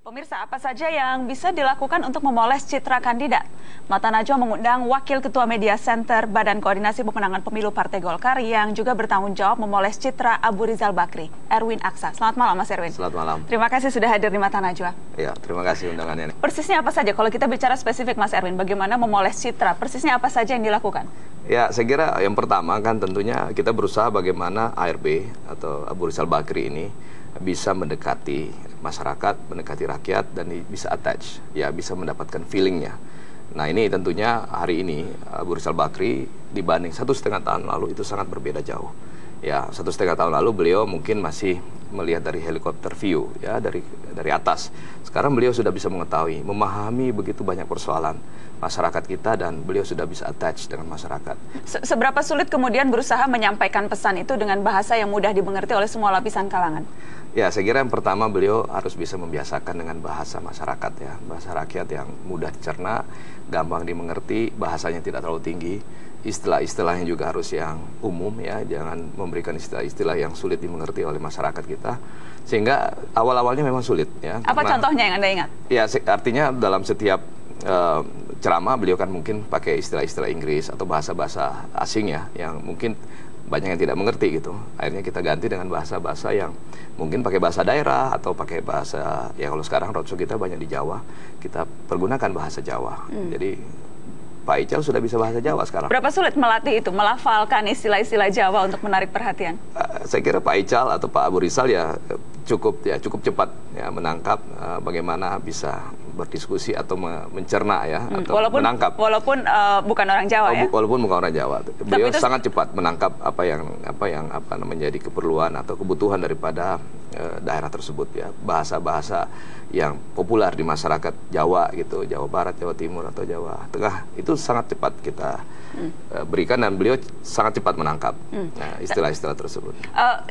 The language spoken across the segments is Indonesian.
Pemirsa, apa saja yang bisa dilakukan untuk memoles citra kandidat? Mata Najwa mengundang Wakil Ketua Media Center Badan Koordinasi Pemenangan Pemilu Partai Golkar yang juga bertanggung jawab memoles citra Abu Rizal Bakri, Erwin Aksa. Selamat malam, Mas Erwin. Selamat malam. Terima kasih sudah hadir di Mata Najwa. Ya, terima kasih undangannya. Persisnya apa saja? Kalau kita bicara spesifik, Mas Erwin, bagaimana memoles citra? Persisnya apa saja yang dilakukan? Ya, saya kira yang pertama kan tentunya kita berusaha bagaimana ARB atau Abu Rizal Bakri ini bisa mendekati masyarakat, mendekati rakyat, dan bisa attach, ya bisa mendapatkan feelingnya. Nah ini tentunya hari ini Abu Rizal Bakri dibanding 1,5 tahun lalu itu sangat berbeda jauh. Ya 1,5 tahun lalu beliau mungkin masih melihat dari helikopter view, ya dari atas. Sekarang beliau sudah bisa mengetahui, memahami begitu banyak persoalan masyarakat kita, dan beliau sudah bisa attach dengan masyarakat. Seberapa sulit kemudian berusaha menyampaikan pesan itu dengan bahasa yang mudah dimengerti oleh semua lapisan kalangan? Ya, saya kira yang pertama beliau harus bisa membiasakan dengan bahasa masyarakat, ya, bahasa rakyat yang mudah dicerna, gampang dimengerti, bahasanya tidak terlalu tinggi, istilah-istilahnya juga harus yang umum, ya, jangan memberikan istilah-istilah yang sulit dimengerti oleh masyarakat kita, sehingga awal-awalnya memang sulit, ya. Apa contohnya yang Anda ingat? Ya, artinya dalam setiap ceramah beliau kan mungkin pakai istilah-istilah Inggris atau bahasa-bahasa asing, ya, yang mungkin banyak yang tidak mengerti gitu. Akhirnya kita ganti dengan bahasa-bahasa yang mungkin pakai bahasa daerah atau pakai bahasa, ya kalau sekarang roadshow kita banyak di Jawa, kita pergunakan bahasa Jawa. Jadi Pak Ical sudah bisa bahasa Jawa sekarang. Berapa sulit melatih itu, melafalkan istilah-istilah Jawa untuk menarik perhatian? Saya kira Pak Ical atau Pak Abu Rizal ya cukup cepat ya menangkap bagaimana bisa berdiskusi atau mencerna, ya, atau menangkap. Walaupun bukan orang Jawa, ya. Walaupun bukan orang Jawa, beliau sangat cepat menangkap apa yang menjadi keperluan atau kebutuhan daripada daerah tersebut, ya, bahasa-bahasa yang populer di masyarakat Jawa gitu, Jawa Barat, Jawa Timur atau Jawa Tengah, itu sangat cepat kita berikan, dan beliau sangat cepat menangkap istilah-istilah tersebut.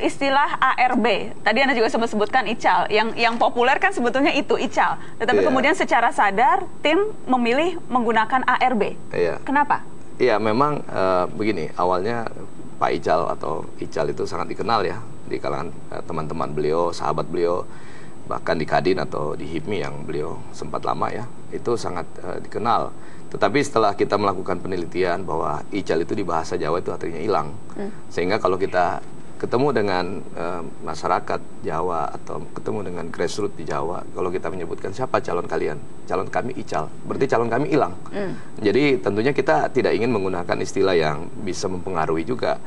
Istilah ARB, tadi Anda juga sempat sebutkan Ical, yang populer kan sebetulnya itu Ical, tetapi kemudian secara sadar tim memilih menggunakan ARB. Kenapa? Iya, memang begini, awalnya Pak Ical atau Ical itu sangat dikenal, ya, di kalangan teman-teman beliau, sahabat beliau, bahkan di Kadin atau di HIPMI yang beliau sempat lama, ya, itu sangat dikenal. Tetapi setelah kita melakukan penelitian bahwa Ical itu di bahasa Jawa itu artinya hilang, sehingga kalau kita ketemu dengan masyarakat Jawa atau ketemu dengan grassroots di Jawa, kalau kita menyebutkan siapa calon kalian, calon kami Ical, berarti calon kami hilang. Jadi tentunya kita tidak ingin menggunakan istilah yang bisa mempengaruhi juga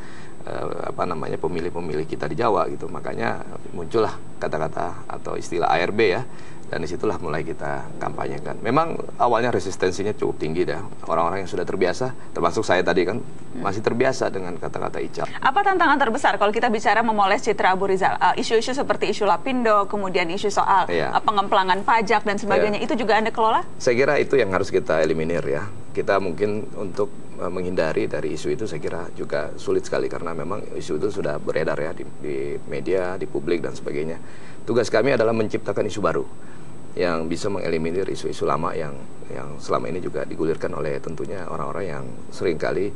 pemilih-pemilih kita di Jawa gitu. Makanya muncullah kata-kata atau istilah ARB, ya, dan disitulah mulai kita kampanyekan. Memang awalnya resistensinya cukup tinggi, dah. Orang-orang yang sudah terbiasa, termasuk saya tadi kan, masih terbiasa dengan kata-kata Ical. Apa tantangan terbesar kalau kita bicara memoles citra Abu Rizal? Isu-isu seperti isu Lapindo, kemudian isu soal pengemplangan pajak dan sebagainya, itu juga Anda kelola? Saya kira itu yang harus kita eliminir, ya. Kita mungkin untuk menghindari dari isu itu saya kira juga sulit sekali, karena memang isu itu sudah beredar, ya, di media, di publik dan sebagainya. Tugas kami adalah menciptakan isu baru yang bisa mengeliminir isu-isu lama yang selama ini juga digulirkan oleh tentunya orang-orang yang seringkali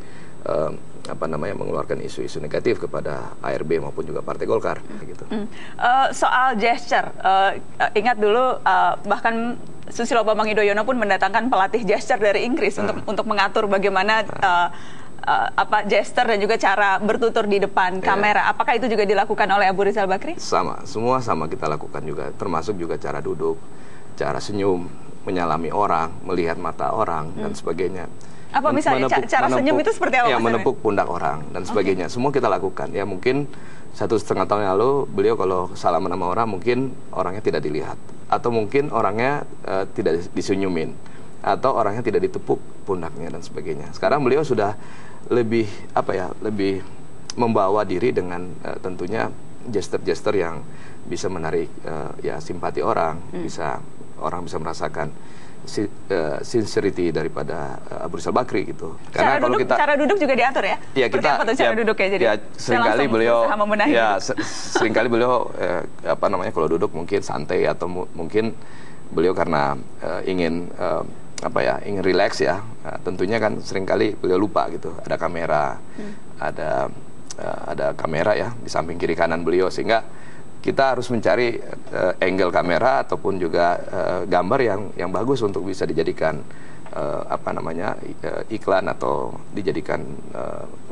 mengeluarkan isu-isu negatif kepada ARB maupun juga Partai Golkar gitu. Soal gesture, ingat dulu bahkan Susilo Bambang Yudhoyono pun mendatangkan pelatih gesture dari Inggris untuk mengatur bagaimana gesture dan juga cara bertutur di depan kamera. Apakah itu juga dilakukan oleh Abu Rizal Bakri? Semua sama kita lakukan juga, termasuk juga cara duduk, cara senyum, menyalami orang, melihat mata orang dan sebagainya. Apa misalnya cara senyum itu seperti apa? Ya, menepuk pundak orang dan sebagainya. Semua kita lakukan. Ya, mungkin 1,5 tahun yang lalu beliau kalau salaman sama orang mungkin orangnya tidak dilihat, atau mungkin orangnya tidak disenyumin, atau orangnya tidak ditepuk pundaknya dan sebagainya. Sekarang beliau sudah lebih lebih membawa diri dengan tentunya gesture-gesture yang bisa menarik simpati orang, orang bisa merasakan sincerity daripada Abu Rizal Bakri gitu. Karena cara duduk juga diatur, ya? Ya, kita apa tuh cara duduknya? Jadi seringkali beliau seringkali beliau kalau duduk mungkin santai, atau mungkin beliau karena ingin ingin rileks, ya. Tentunya kan seringkali beliau lupa gitu. Ada kamera, ada kamera, ya, di samping kiri kanan beliau, sehingga kita harus mencari angle kamera ataupun juga gambar yang bagus untuk bisa dijadikan iklan atau dijadikan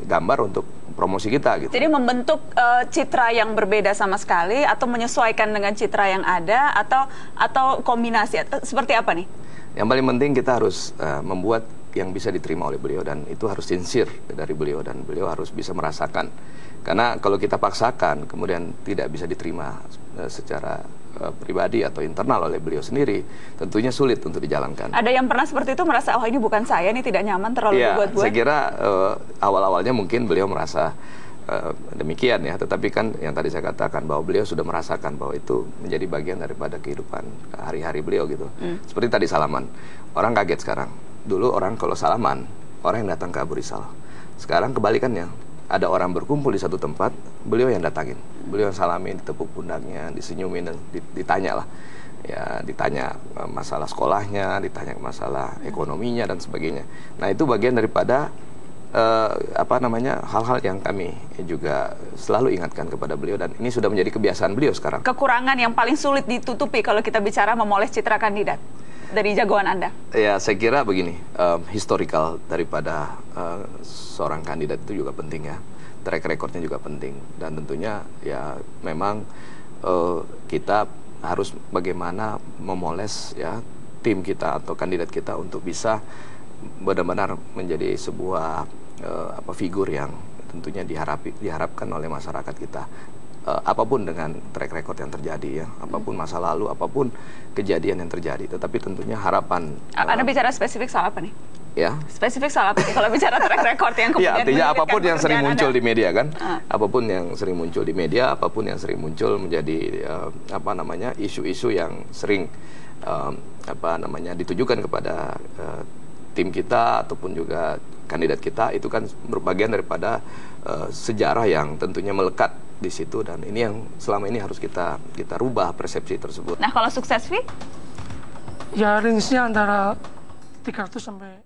gambar untuk promosi kita gitu. Jadi membentuk citra yang berbeda sama sekali atau menyesuaikan dengan citra yang ada atau kombinasi seperti apa nih? Yang paling penting kita harus membuat yang bisa diterima oleh beliau, dan itu harus sincere dari beliau, dan beliau harus bisa merasakan. Karena kalau kita paksakan kemudian tidak bisa diterima secara pribadi atau internal oleh beliau sendiri, tentunya sulit untuk dijalankan. Ada yang pernah seperti itu merasa, oh ini bukan saya, ini tidak nyaman, terlalu dibuat-buat? Saya kira awal-awalnya mungkin beliau merasa demikian ya, tetapi kan yang tadi saya katakan bahwa beliau sudah merasakan bahwa itu menjadi bagian daripada kehidupan hari-hari beliau gitu. Seperti tadi salaman, orang kaget sekarang. Dulu orang kalau salaman, orang yang datang ke Abu Rizal. Sekarang kebalikannya, ada orang berkumpul di satu tempat, beliau yang datangin, beliau yang salamin, ditepuk pundaknya, disenyumin, dan ditanya lah, ya ditanya masalah sekolahnya, ditanya masalah ekonominya dan sebagainya. Nah itu bagian daripada hal-hal yang kami juga selalu ingatkan kepada beliau, dan ini sudah menjadi kebiasaan beliau sekarang. Kekurangan yang paling sulit ditutupi kalau kita bicara memoles citra kandidat dari jagoan Anda? Ya, saya kira begini, historical daripada seorang kandidat itu juga penting ya, track recordnya juga penting, dan tentunya ya memang kita harus bagaimana memoles ya tim kita atau kandidat kita untuk bisa benar-benar menjadi sebuah figur yang tentunya diharapkan oleh masyarakat kita. Apapun dengan track record yang terjadi ya, apapun masa lalu, apapun kejadian yang terjadi, tetapi tentunya harapan. Anda bicara spesifik soal apa nih? Ya. Spesifik soal apa nih kalau bicara track record yang kemudian? Ya, artinya apapun yang sering muncul di media kan, apapun yang sering muncul di media, apapun yang sering muncul menjadi isu-isu yang sering ditujukan kepada tim kita ataupun juga kandidat kita, itu kan berbagian daripada sejarah yang tentunya melekat di situ, dan ini yang selama ini harus kita rubah persepsi tersebut. Nah kalau sukses, Vi? Ya range-nya antara 300 sampai